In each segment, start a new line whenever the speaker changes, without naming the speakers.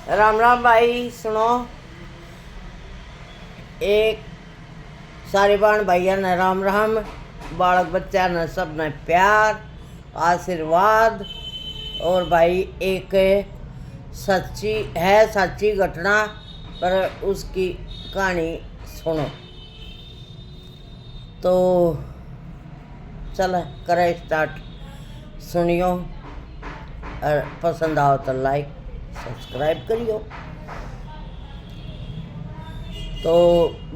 राम राम भाई। सुनो, एक सारे बाण भाइया ने राम राम, बालक बच्चा ने सब ने प्यार आशीर्वाद। और भाई एक सच्ची घटना पर उसकी कहानी सुनो। तो चल करे स्टार्ट, सुनियो और पसंद आओ तो लाइक सब्सक्राइब करियो। तो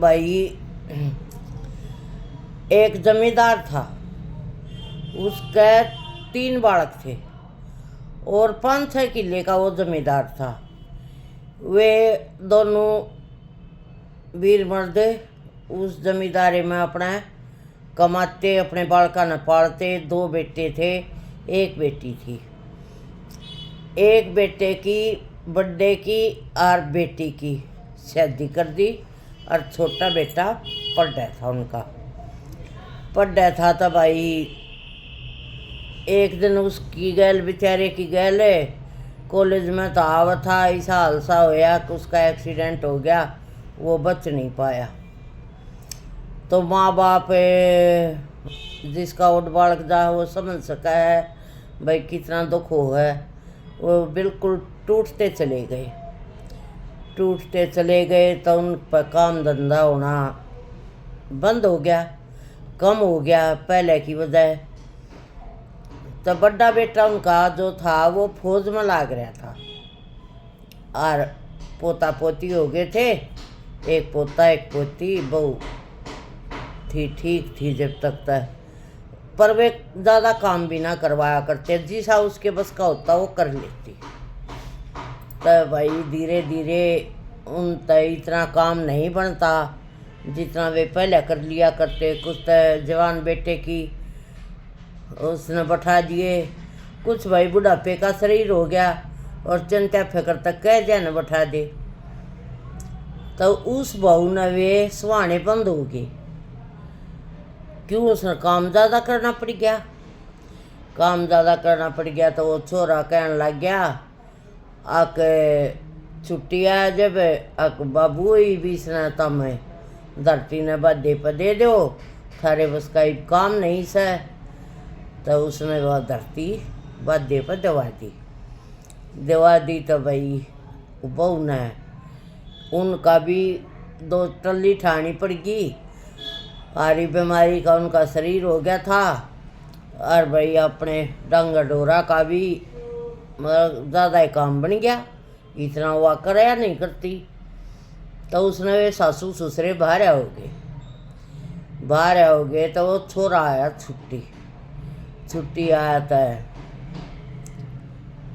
भाई एक जमींदार था, उसके 3 बालक थे और 5-6 किले का वो जमींदार था। वे दोनों वीर मर्द उस जमींदारी में अपना कमाते, अपने बालका ने पालते। 2 बेटे थे, 1 बेटी थी। एक बेटे की, बड़े की और बेटी की शादी कर दी और छोटा बेटा पढ़ रहा था उनका। पढ़ रहा था तो भाई एक दिन उसकी गैल, बेचारे की गैल कॉलेज में तो आवा था, ऐसा हादसा होया कि उसका एक्सीडेंट हो गया, वो बच नहीं पाया। तो माँ बाप जिसका उठ बालक जा वो समझ सका है भाई कितना दुख हो है। वो बिल्कुल टूटते चले गए तो उन पर काम धंधा होना बंद हो गया, कम हो गया पहले की बजाय। तो बड़ा बेटा उनका जो था वो फौज में लाग रहा था और पोता पोती हो गए थे, एक पोता एक पोती। बहू थी, ठीक थी जब तक पर वे ज़्यादा काम भी ना करवाया करते, जिसा उसके बस का होता वो कर लेती। तो भाई धीरे धीरे उन तय इतना काम नहीं बनता जितना वे पहले कर लिया करते। कुछ तो जवान बेटे की उसने बैठा दिए, कुछ भाई बुढ़ापे का शरीर हो गया और चिंता फिक्र तक कह जाने बैठा दे। तो उस बहू ने वे सुहाने बंद हो गए, क्यों उसने काम ज़्यादा करना पड़ गया। तो वो छोरा कहने लग गया आके छुट्टी आया जब अक बाबू ही बीस ने तम धरती ने बदे पर दे दो, थारे बस का काम नहीं से। तो उसने वह धरती बदे पर दवा दी। तो भाई बहू ने उनका भी 2 टल्ली ठानी पड़ गई। आरी बीमारी का उनका शरीर हो गया था और भाई अपने डंगर डोरा का भी ज़्यादा ही काम बन गया, इतना हुआ कराया नहीं करती। तो उसने वे सासू ससुरे बाहर आओगे तो वो छोरा आया छुट्टी आया था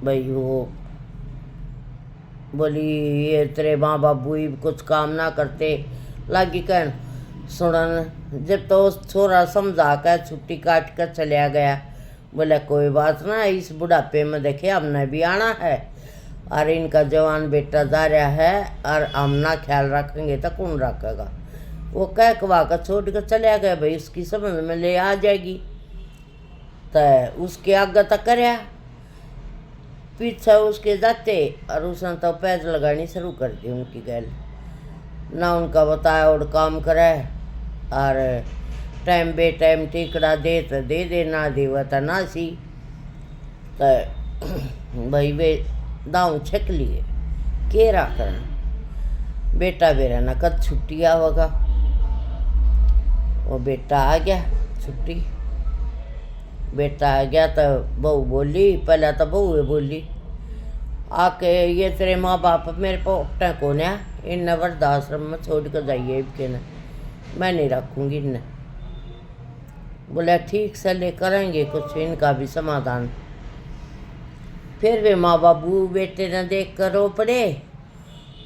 भाई। वो बोली ये तेरे माँ बाबू ही कुछ काम ना करते, लागी कहन सुनन। जब तो छोरा समझा कर छुट्टी काट कर चलिया गया, बोले कोई बात ना, इस बुढ़ापे में देखे हमने भी आना है और इनका जवान बेटा जा रहा है और हम ना ख्याल रखेंगे तो कौन रखेगा। वो कह कवा कर छोड़ कर चलिया गया, भाई उसकी समझ में ले आ जाएगी। तो उसके आगे तक करया, पीछे उसके जाते और उसने तो पैर लगानी शुरू कर दी उनकी गैल। ना उनका बताया और काम करे और टाइम बे टाइम टिकड़ा दे तो दे ना देवा तो ना सी। तो भाई वे दाऊ छक लिए केरा करना। बेटा बेरा ना कद छुट्टी आवेगा, वो बेटा आ गया छुट्टी। बेटा आ गया तो बहू बोली, पहले तो बहू बोली आके ये तेरे माँ बाप मेरे पोटा को ना इन वृद्धाश्रम में छोड़ कर जाइए, इनके न मैं नहीं रखूँगी इन्हें। बोला ठीक से ले करेंगे कुछ इनका भी समाधान। फिर वे माँ बाबू बेटे ने देख कर रो पड़े।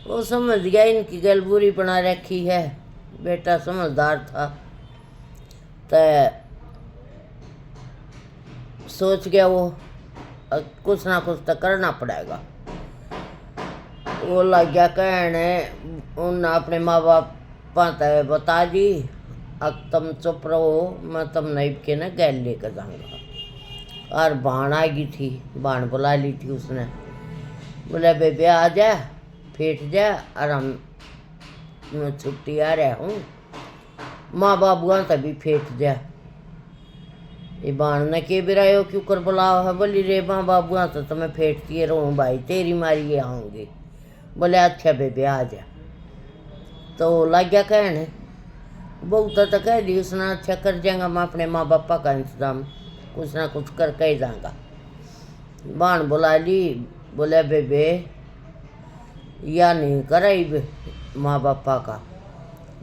वो समझ गया इनकी गल बुरी बना रखी है, बेटा समझदार था। तो सोच गया वो कुछ ना कुछ तो करना पड़ेगा। वो लग गया कहने उन अपने माँ बाप बता दी अब तुम चुप रहो, मैं तुम नहीं के ना गैल लेकर जाऊँगा। और बाण आ गई थी, बाण बुला ली थी उसने। बोले बेबे आ जा, फेट जा और मैं छुट्टी आ रहा हूँ, माँ बाबुआ तभी फेट जा। ये बाण ने के बिरायो क्यों कर बुलाओ है? बोली रे माँ बाबुआ तो मैं फेटती रहूँ भाई, तेरी मारी ये आऊँगी। बोले अच्छा बेबे आ जा। तो लग गया कहने, बहुत तो कह दी उसने, अच्छा कर जाएगा मैं अपने माँ बापा का इंतजाम कुछ ना कुछ करके ही जाऊँगा। बाण बुला ली, बोले बेबे या नहीं कराई माँ बापा का,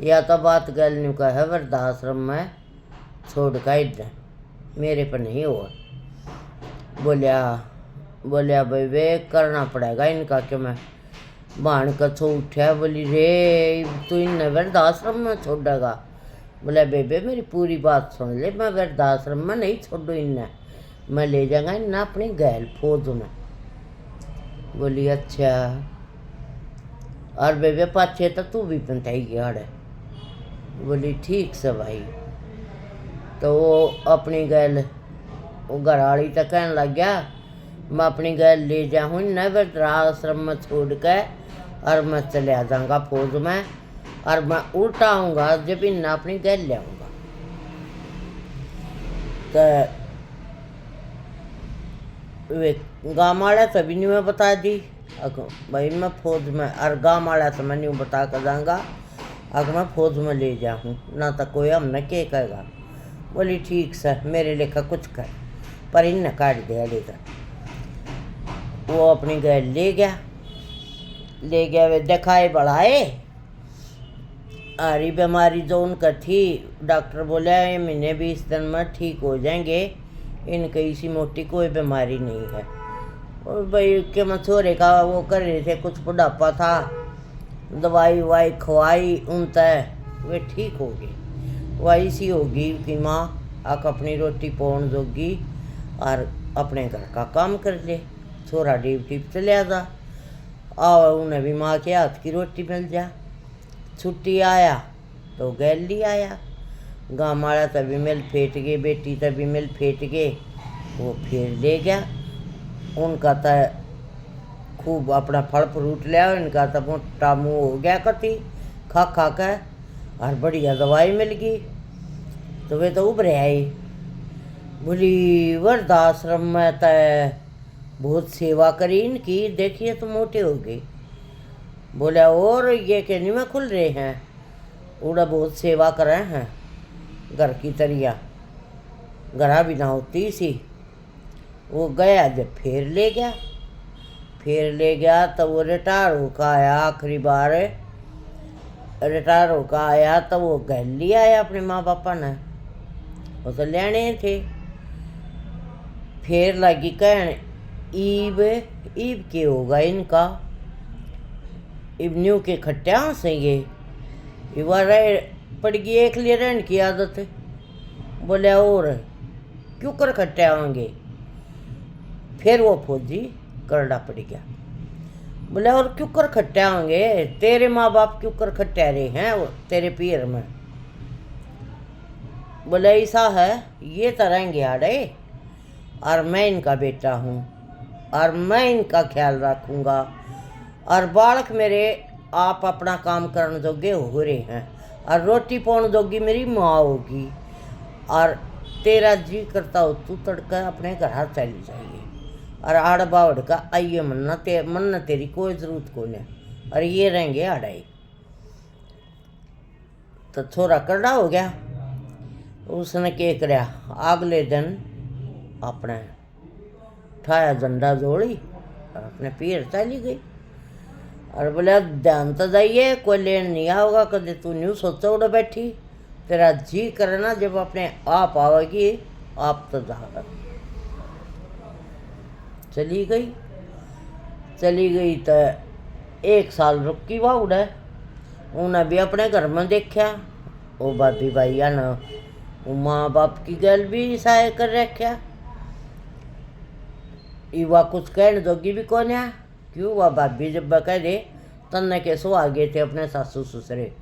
या तो बात गल नहीं का है वृद्धाश्रम में छोड़ का इधर मेरे पर नहीं हुआ। बोलिया बेबे करना पड़ेगा इनका कि मैं बाण कथो उठा। बोली रे तू इन वृद्धाश्रम में छोड़ेगा? बोला बेबे मेरी पूरी बात सुन ले, मैं वृद्धाश्रम में नहीं छोड़ू इन्हें, मैं ले जाऊँगा इन्हें अपनी गैल फौज में। बोली अच्छा, और बेबे पाछे तो तू भी पंथाई गया है। बोली ठीक से भाई। तो वो अपनी गैल वो घर वाली तो कहने लग गया मैं अपनी गैल ले जाऊँ न वृद्धाश्रम में छोड़ के, और मैं चले जाऊँगा फौज में, और मैं उल्टा आऊँगा जब इन अपनी गैल ले आऊँगा। तो वे गाँव वाला तभी नहीं मैं बता दी भाई मैं फौज में, और गाँव वाला तो मैं नहीं बता कर जाऊँगा अगर मैं फौज में ले जाऊँ ना तो कोई हमने के कहेगा। बोली ठीक सर मेरे लेखा कुछ कर, पर इन काट दिया लेकर। वो अपनी गैल ले गया वे दिखाए बढ़ाए, अरे बीमारी जो उनका थी डॉक्टर बोला ये महीने 20 दिन में ठीक हो जाएंगे, इनकी इसी मोटी कोई बीमारी नहीं है। और भाई के मछोरे का वो कर रहे थे, कुछ बुढ़ापा था, दवाई वाई खवाई उन तय वे ठीक होगी। वही सी होगी कि माँ आक अपनी रोटी पौन जोगी और अपने घर का काम कर ले, छोरा ड्यूटी पे चले जा, आओ उन्हें भी माँ के हाथ की रोटी मिल जा। छुट्टी आया तो गैली आया, गाँव वाला तभी मिल फेट गए, बेटी तभी मिल फेट गए, वो फिर ले गया। उनका तो खूब अपना फल फ्रूट लिया, इनका तो मोटा मुँह हो गया कति खा के, और बढ़िया दवाई मिल गई तो वे तो उभरे आई। बोली वृद्धाश्रम में तो बहुत सेवा करी इनकी, देखिए तो मोटे हो गई। बोला और ये कहनी में खुल रहे हैं, उड़ा बहुत सेवा कर रहे हैं घर की तरिया, घरा भी ना होती सी। वो गया जब फिर ले गया तो वो रिटायर होकर आया, आखिरी बार रिटायर होकर आया तो वो घर लिया आया अपने माँ बापा ने, वो तो लेने थे। फिर लगी कहने ईब के होगा इनका, इब न्यू के खट्टा से ये रह पड़ गई एक लिए रहने की आदत है। बोले और क्यों कर खट्टे आएंगे? फिर वो फौजी करड़ा पड़ गया। बोले और क्यों कर खट्टे आएंगे? तेरे माँ बाप क्यों कर खट्टे रहे हैं वो तेरे पीर में? बोले ऐसा है ये तो रहेंगे आड़े, और मैं इनका बेटा हूँ और मैं इनका ख्याल रखूँगा, और बालक मेरे आप अपना काम करने जोगे हो रहे हैं, और रोटी पाने जोगी मेरी माँ होगी, और तेरा जी करता हो तू तड़का अपने घर चली जाइए, और आड़ बावड़ का आइए मन तेरी कोई ज़रूरत को नहीं, और ये रहेंगे आड़ाई। तो छोरा करड़ा हो गया। उसने क्या कराया, अगले दिन अपने ठाया झंडा जोड़ी और अपने पीर चली गई, और बोले ध्यान तो जाइए कोई लेन नहीं आओगा, कदे तू न्यू सोचा उड़ बैठी, तेरा जी करना जब अपने आप आवेगी आप तो जाकर। चली गई तो 1 साल रुकी वह उड़े, उन्हें भी अपने घर में देखा, वो भाभी भैया ने वो माँ बाप की गल भी सहाय कर रखा। युवा कुछ कहने जोगी भी कौन है, क्यों वह भाभी जब कह दे तन्ने के सो आ गए थे अपने सासू ससुरे,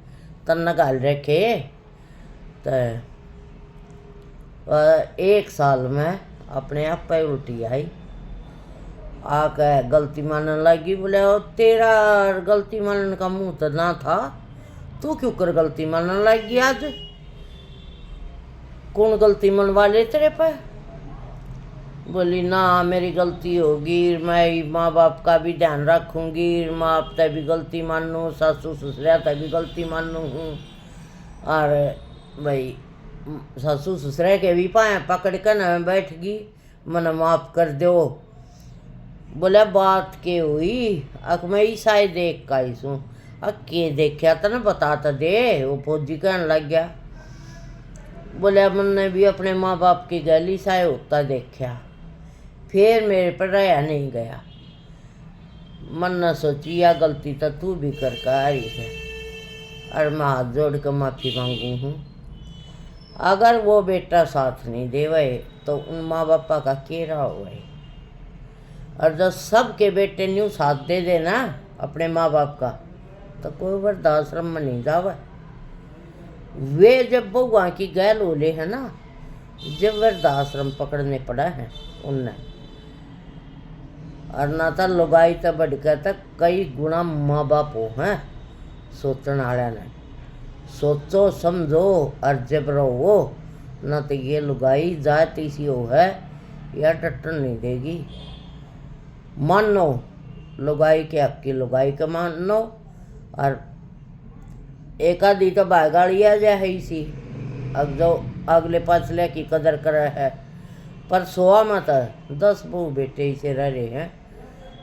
तन्ने गाल रखे। तो 1 साल में अपने आप पे उल्टी आई, आके गलती मानने लगी। बोले ओ तेरा गलती मानने का मुंह तो ना था, तू क्यों कर गलती मानने लगी? आज कौन गलती मनवा ले तेरे पे? बोली ना मेरी गलती होगी, मैं माँ बाप का भी ध्यान रखूँगी, माँ बाप तक भी गलती मानूँ, सासू ससुरा तक भी गलती मानूँ हूँ। और भाई सासू ससुरा के भी पाए पकड़ कर न बैठ गई, मन माफ़ कर दो। बोले बात के हुई? अक मैं ईसाई देख का ही सूँ। के देखा तो ना बता तो दे। वो फौजी कहने लग गया। बोले मैंने भी अपने माँ बाप की गली ईसाई होता देखा, फिर मेरे पर रहा नहीं गया। मन न सोची या गलती तो तू भी कर रही है, और मैं हाथ जोड़ कर माफ़ी मांगू हूँ। अगर वो बेटा साथ नहीं देवे तो उन माँ बापा का केरा हुआ। और जब सबके बेटे न्यू साथ दे देना अपने माँ बाप का, तो कोई वृद्धाश्रम में नहीं जावे। वे जब बहुआ की गैल होले है ना, जब वृद्धाश्रम पकड़ने पड़ा है उनने, और ना तो लुगाई तो बढ़कर तक कई गुना माँ बाप हो हैं सोचने वाले ने। सोचो समझो और जब रहो, ना तो ये लुगाई जाती सी हो है या टट्टन नहीं देगी। मानो लुगाई के हक की लुगाई के मानो, और एक आधी तो भागाड़ी आ जाए ही सी, अब जो अगले पाछले की कदर करे है। पर 100 में तो 10 बहू बेटे ही से रह रहे हैं,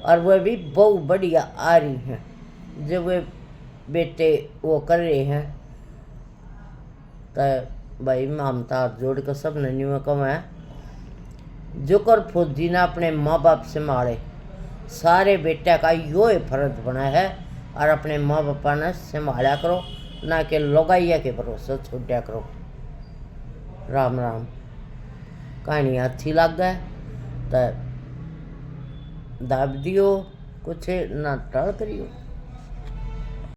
और वह भी बहु बढ़िया आ रही हैं। जब वे बेटे वो कर रहे हैं तो भाई ममता हाथ जोड़ कर सब नन्यू कम है। जो कर फौजी ने अपने माँ बाप से मारे, सारे बेटा का यो फर्ज बना है, और अपने माँ बापा ने संभाला करो, ना कि लोगाइया के भरोसे छोड़ा करो। राम राम। कहानी अच्छी लग गए तो दाब दियो, कुछ ना टल करियो।